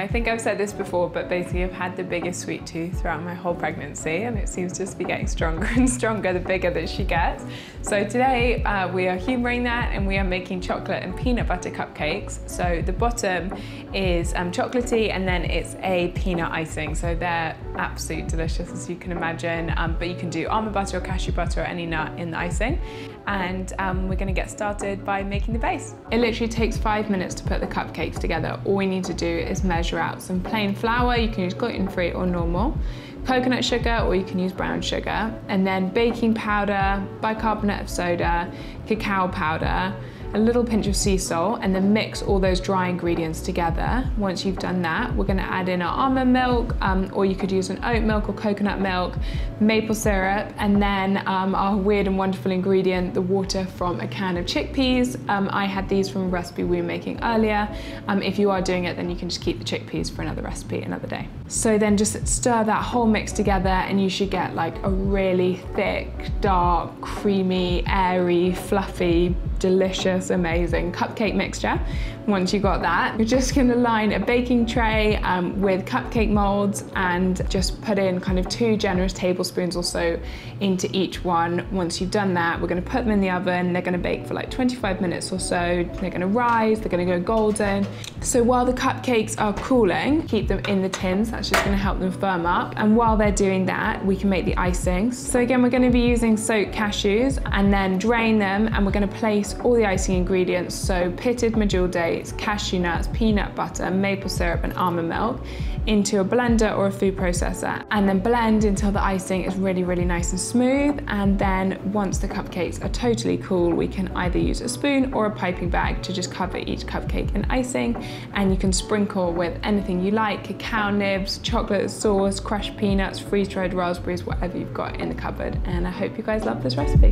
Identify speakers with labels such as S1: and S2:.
S1: I think I've said this before, but basically I've had the biggest sweet tooth throughout my whole pregnancy, and it seems to just be getting stronger and stronger the bigger that she gets. So today we are humouring that, and we are making chocolate and peanut butter cupcakes. So the bottom is chocolatey, and then it's a peanut icing. So they're absolutely delicious, as you can imagine, but you can do almond butter or cashew butter or any nut in the icing. And we're going to get started by making the base. It literally takes 5 minutes to put the cupcakes together. All we need to do is measure out some plain flour. You can use gluten-free or normal, coconut sugar, or you can use brown sugar, and then baking powder, bicarbonate of soda, cacao powder, a little pinch of sea salt, and then mix all those dry ingredients together. Once you've done that, we're gonna add in our almond milk, or you could use an oat milk or coconut milk, maple syrup, and then our weird and wonderful ingredient, the water from a can of chickpeas. I had these from a recipe we were making earlier. If you are doing it, then you can just keep the chickpeas for another recipe another day. So then just stir that whole mix together, and you should get like a really thick, dark, creamy, airy, fluffy, delicious, amazing cupcake mixture. Once you got that, you're just gonna line a baking tray with cupcake molds, and just put in kind of 2 generous tablespoons or so into each one. Once you've done that, we're gonna put them in the oven. They're gonna bake for like 25 minutes or so. They're gonna rise, they're gonna go golden. So while the cupcakes are cooling, keep them in the tins. That's just gonna help them firm up. And while they're doing that, we can make the icing. So again, we're gonna be using soaked cashews, and then drain them, and we're gonna place all the icing ingredients, so pitted medjool dates, cashew nuts, peanut butter, maple syrup, and almond milk, into a blender or a food processor, and then blend until the icing is really, really nice and smooth. And then once the cupcakes are totally cool, we can either use a spoon or a piping bag to just cover each cupcake in icing, and you can sprinkle with anything you like: cacao nibs, chocolate sauce, crushed peanuts, freeze-dried raspberries, whatever you've got in the cupboard. And I hope you guys love this recipe.